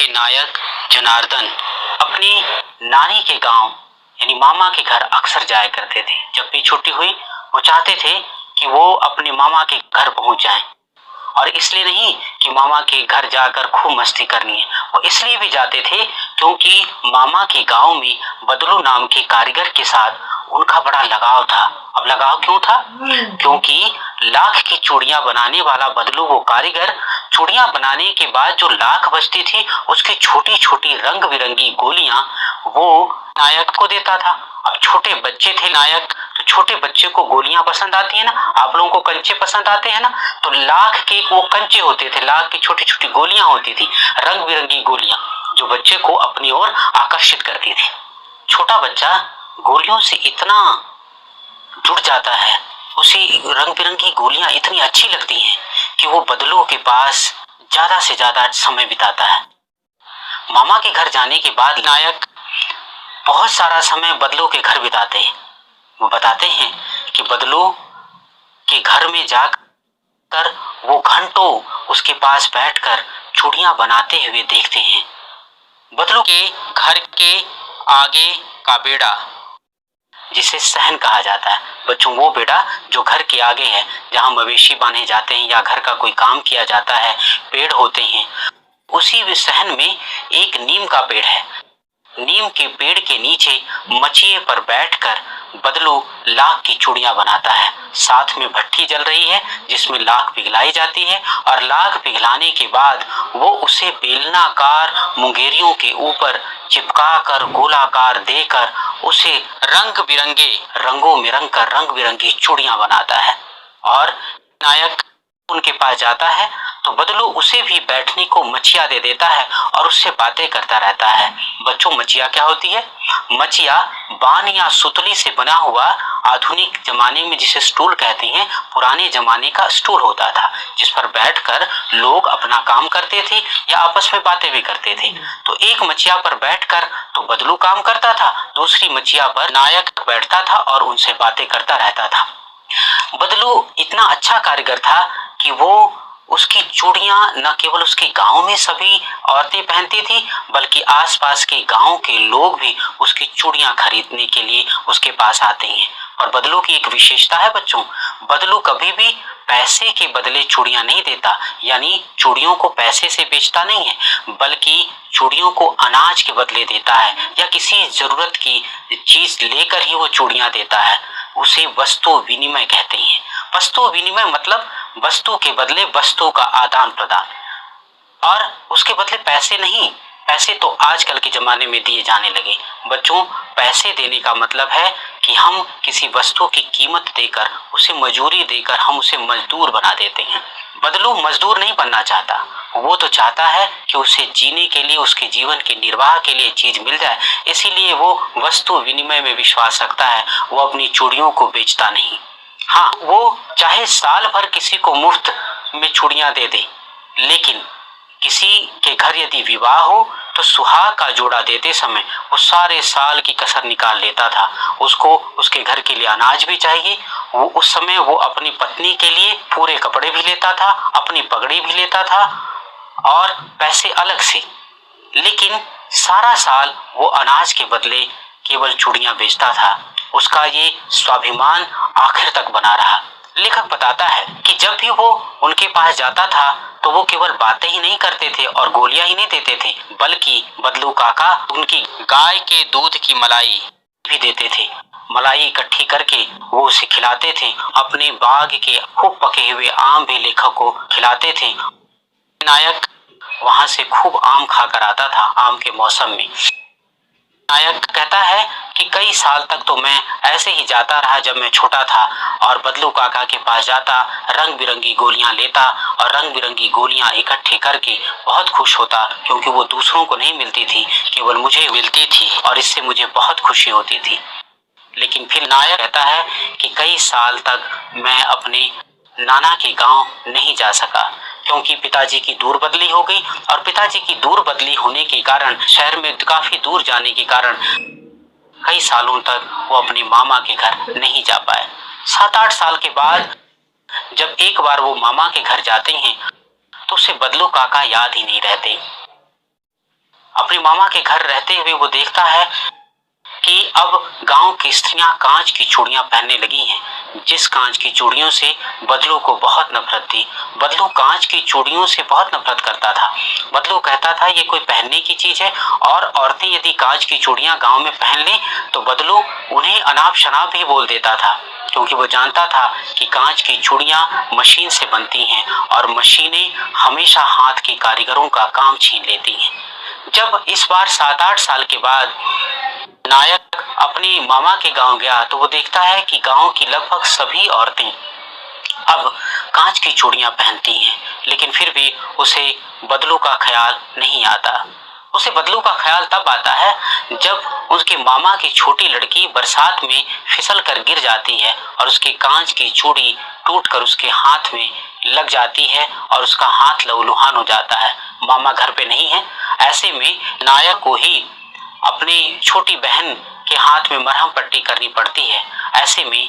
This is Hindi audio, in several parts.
के नायक जनार्दन अपनी नानी के गांव यानी मामा के घर अक्सर जाया करते थे। जब भी छुट्टी हुई वो चाहते थे कि वो अपने मामा के घर पहुंच जाएं। और इसलिए नहीं कि मामा के घर जाकर खूब मस्ती करनी है, वो इसलिए भी जाते थे क्योंकि मामा के गांव में बदलू नाम के कारीगर के साथ उनका बड़ा लगाव था। अब लगाव क्यों था? क्योंकि लाख की चूड़ियां बनाने वाला बदलू वो कारीगर चूड़ियां बनाने के बाद जो लाख बचती थी उसकी छोटी छोटी रंग बिरंगी गोलियां वो नायक को देता था। अब छोटे बच्चे थे नायक, तो छोटे बच्चे को गोलियां पसंद आती है ना, आप लोगों को कंचे पसंद आते हैं ना, तो लाख के वो कंचे होते थे, लाख की छोटी छोटी गोलियां होती थी, रंग बिरंगी गोलियां जो बच्चे को अपनी ओर आकर्षित करती थी। छोटा बच्चा गोलियों से इतना जुड़ जाता है, उसे रंग बिरंगी गोलियां इतनी अच्छी लगती हैं कि वो बदलू के पास ज्यादा से ज्यादा समय बिताता है। मामा के घर जाने के बाद नायक बहुत सारा समय बदलू के घर बिताते हैं। वो बताते हैं कि बदलू के घर में जाकर वो घंटों उसके पास बैठकर चूड़ियां बनाते हुए देखते हैं। बदलू के घर के आगे का बेड़ा जिसे सहन कहा जाता है, बच्चों वो बेड़ा जो घर के आगे है जहां मवेशी बांधे जाते हैं या घर का कोई काम किया जाता है, पेड़ होते हैं, उसी सहन में एक नीम का पेड़ है। नीम के पेड़ के नीचे मचिए पर बैठकर बदलू लाख की चूड़ियां बनाता है। साथ में भट्टी जल रही है जिसमें लाख पिघलाई जाती है और लाख पिघलाने के बाद वो उसे बेलनाकार मुंगेरियों के ऊपर चिपकाकर गोलाकार देकर उसे रंग बिरंगे रंगों में रंग कर रंग बिरंगी चूड़ियां बनाता है। और नायक उनके पास जाता है तो बदलू उसे भी बैठने को मचिया दे देता है और उससे बातें करता रहता है। बच्चों मचिया क्या होती है? मचिया बान या सुतली से बना हुआ, आधुनिक जमाने में जिसे स्टूल कहते हैं, पुराने जमाने का स्टूल होता था जिस पर बैठकर लोग अपना काम करते थे या आपस में बातें भी करते थे। तो एक मचिया पर बैठकर तो बदलू काम करता था, दूसरी मचिया पर नायक बैठता था और उनसे बातें करता रहता था। बदलू इतना अच्छा कारीगर था कि वो उसकी चूड़ियां न केवल उसके गांव में सभी औरतें पहनती थी बल्कि आसपास के गांव के लोग भी उसकी चूड़ियां खरीदने के लिए उसके पास आते हैं। और बदलू की एक विशेषता है बच्चों, बदलू कभी भी पैसे के बदले चूड़ियां नहीं देता, यानी चूड़ियों को पैसे से बेचता नहीं है बल्कि चूड़ियों को अनाज के बदले देता है या किसी जरूरत की चीज लेकर ही वो चूड़ियां देता है। उसे वस्तु विनिमय कहते हैं। वस्तु विनिमय मतलब वस्तु के बदले वस्तु का आदान प्रदान, और उसके बदले पैसे नहीं। पैसे तो आजकल के जमाने में दिए जाने लगे। बच्चों पैसे देने का मतलब है कि हम किसी वस्तु की कीमत देकर, उसे मजूरी देकर हम उसे मजदूर बना देते हैं। बदलू मजदूर नहीं बनना चाहता, वो तो चाहता है कि उसे जीने के लिए, उसके जीवन के निर्वाह के लिए चीज मिल जाए, इसीलिए वो वस्तु विनिमय में विश्वास रखता है। वो अपनी चूड़ियों को बेचता नहीं। हाँ, वो चाहे साल भर किसी को मुफ्त में चूड़ियां दे दे, लेकिन किसी के घर यदि विवाह हो तो सुहाग का जोड़ा देते समय वो सारे साल की कसर निकाल लेता था। उसको उसके घर के लिए अनाज भी चाहिए, वो उस समय वो अपनी पत्नी के लिए पूरे कपड़े भी लेता था, अपनी पगड़ी भी लेता था और पैसे अलग से, लेकिन सारा साल वो अनाज के बदले केवल चूड़ियां बेचता था। उसका ये स्वाभिमान आखिर तक बना रहा। लेखक बताता है कि जब भी वो उनके पास जाता था तो वो केवल बातें ही नहीं करते थे और गोलियां ही नहीं देते थे, बल्कि बदलू काका उनकी गाय के दूध की मलाई भी देते थे। मलाई इकट्ठी करके वो उसे खिलाते थे। अपने बाग के खूब पके हुए आम भी लेखक को खिलाते थे। नायक वहां से खूब आम खाकर आता था। आम के मौसम में नायक कहता है कि कई साल तक तो मैं ऐसे ही जाता रहा जब मैं छोटा था और बदलू काका के पास जाता, रंग बिरंगी गोलियां लेता और रंग बिरंगी गोलियां इकट्ठे करके बहुत खुश होता, क्योंकि वो दूसरों को नहीं मिलती थी, केवल मुझे मिलती थी और इससे मुझे बहुत खुशी होती थी। लेकिन फिर नायक कहता है कि कई साल तक मैं अपने नाना के गांव नहीं जा सका क्योंकि पिताजी की दूर बदली हो गई, और पिताजी की दूर बदली होने के कारण, शहर में काफी दूर जाने के कारण कई सालों तक वो अपने मामा के घर नहीं जा पाए। 7-8 साल के बाद जब एक बार वो मामा के घर जाते हैं तो उसे बदलू काका याद ही नहीं रहते। अपनी मामा के घर रहते हुए वो देखता है कि अब गांव की स्त्रियां कांच की चूड़ियां पहनने लगी हैं, जिस कांच की चूड़ियों से बदलू को बहुत नफरत थी। बदलू कांच की चूड़ियों से बहुत नफरत करता था। बदलू कहता था ये कोई पहनने की चीज है, और औरतें यदि कांच की चूड़ियां गांव में पहन लें तो बदलू उन्हें अनाप शनाप भी बोल देता था, क्योंकि वो जानता था कि कांच की चूड़ियां मशीन से बनती हैं और मशीनें हमेशा हाथ के कारीगरों का काम छीन लेती हैं। जब इस बार 7-8 साल के बाद नायक अपने मामा के गांव गया तो वो देखता है कि गांव की लगभग सभी औरतें अब कांच की चूड़ियां पहनती हैं, लेकिन फिर भी उसे बदलू का ख्याल नहीं आता। उसे बदलू का ख्याल तब आता है जब उसके मामा की छोटी लड़की बरसात में फिसल कर गिर जाती है और उसकी कांच की चूड़ी टूट कर उसके हाथ में लग जाती है और उसका हाथ लहूलुहान हो जाता है। मामा घर पे नहीं है। ऐसे में नायक को ही अपनी छोटी बहन के हाथ में मरहम पट्टी करनी पड़ती है। ऐसे में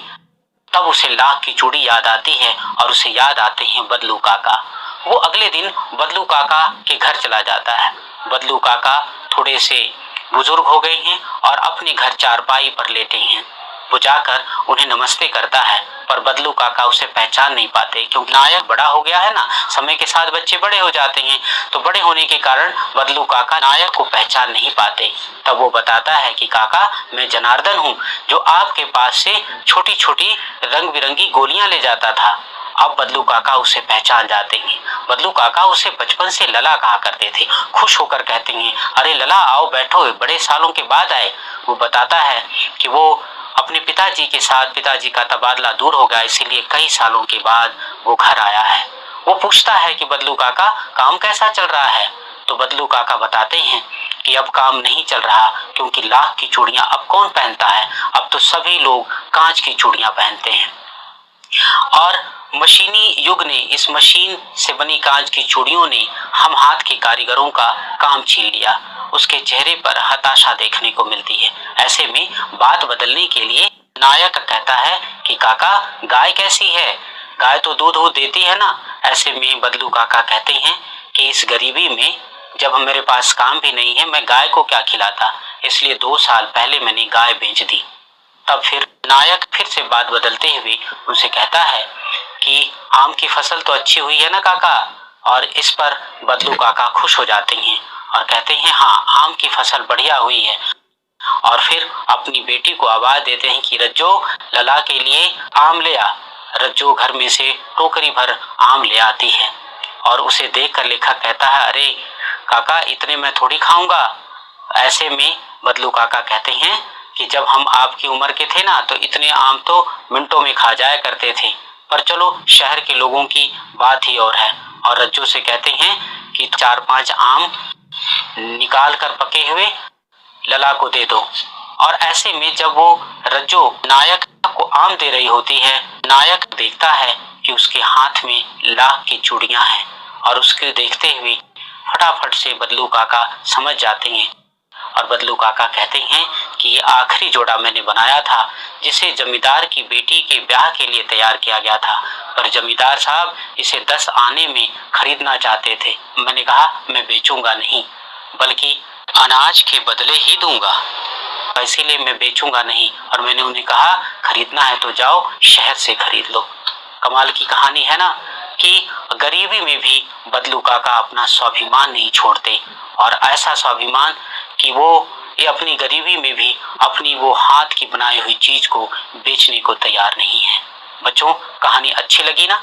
तब उसे लाख की चूड़ी याद आती है और उसे याद आते हैं बदलू काका। वो अगले दिन बदलू काका के घर चला जाता है। बदलू काका थोड़े से बुजुर्ग हो गए हैं और अपने घर चारपाई पर लेटे हैं। वो जाकर उन्हें नमस्ते करता है, पर बदलू काका उसे पहचान नहीं पाते, क्योंकि नायक बड़ा हो गया है ना। समय के साथ बच्चे बड़े हो जाते हैं, तो बड़े होने के कारण बदलू काका नायक को पहचान नहीं पाते। तब वो बताता है कि काका, मैं जनार्दन हूँ, जो आपके पास से छोटी छोटी रंग बिरंगी गोलियां ले जाता था। अब बदलू काका उसे पहचान जाते हैं। बदलू काका उसे बचपन से लला कहा करते थे। खुश होकर कहते हैं, अरे लला आओ बैठो, बड़े सालों के बाद आए। वो बताता है कि वो अपने पिताजी के साथ, पिताजी का तबादला दूर हो गया, इसीलिए कई सालों के बाद वो घर आया है। वो पूछता है कि बदलू काका, काम कैसा चल रहा है? तो बदलू काका बताते हैं कि अब काम नहीं चल रहा, क्योंकि लाख की चूड़ियां अब कौन पहनता है, अब तो सभी लोग कांच की चूड़ियां पहनते हैं। और मशीनी युग ने, इस मशीन से बनी कांच की चूड़ियों ने हम हाथ के कारीगरों का काम छीन लिया। उसके चेहरे पर हताशा देखने को मिलती है। ऐसे में बात बदलने के लिए नायक कहता है कि काका, गाय कैसी है? गाय तो दूध देती है ना। ऐसे में बदलू काका कहते हैं कि इस गरीबी में जब मेरे पास काम भी नहीं है, मैं गाय को क्या खिलाता, इसलिए 2 साल पहले मैंने गाय बेच दी। तब फिर नायक फिर से बात बदलते हुए उनसे कहता है कि आम की फसल तो अच्छी हुई है ना काका। और इस पर बदलू काका खुश हो जाते हैं और कहते हैं, हाँ, आम की फसल बढ़िया हुई है। और फिर अपनी बेटी को आवाज देते हैं कि रज्जो, लला के लिए आम ले आ। रज्जो घर में से टोकरी भर आम ले आती है और उसे देखकर लेखक कहता है, अरे काका, इतने मैं थोड़ी खाऊंगा। ऐसे में बदलू काका कहते हैं कि जब हम आपकी उम्र के थे ना, तो इतने आम तो मिनटों में खा जाया करते थे, पर चलो, शहर के लोगों की बात ही और है। और रज्जू से कहते हैं कि 4-5 आम निकाल कर पके हुए लला को दे दो। और ऐसे में जब वो रज्जो नायक को आम दे रही होती है, नायक देखता है कि उसके हाथ में लाख की चूड़ियां हैं, और उसके देखते हुए फटाफट से बदलू काका समझ जाते हैं। और बदलू काका कहते हैं कि ये आखिरी जोड़ा मैंने बनाया था, जिसे जमींदार की बेटी के ब्याह के लिए तैयार किया गया था, पर जमींदार साहब इसे 10 आने में खरीदना चाहते थे। मैंने कहा, मैं बेचूंगा नहीं, बल्कि अनाज के बदले ही दूंगा, इसीलिए मैं बेचूंगा नहीं। और मैंने उन्हें कहा, खरीदना है तो जाओ शहर से खरीद लो। कमाल की कहानी है ना, कि गरीबी में भी बदलू काका अपना स्वाभिमान नहीं छोड़ते, और ऐसा स्वाभिमान कि वो ये अपनी गरीबी में भी अपनी वो हाथ की बनाई हुई चीज को बेचने को तैयार नहीं है। बच्चों, कहानी अच्छी लगी ना?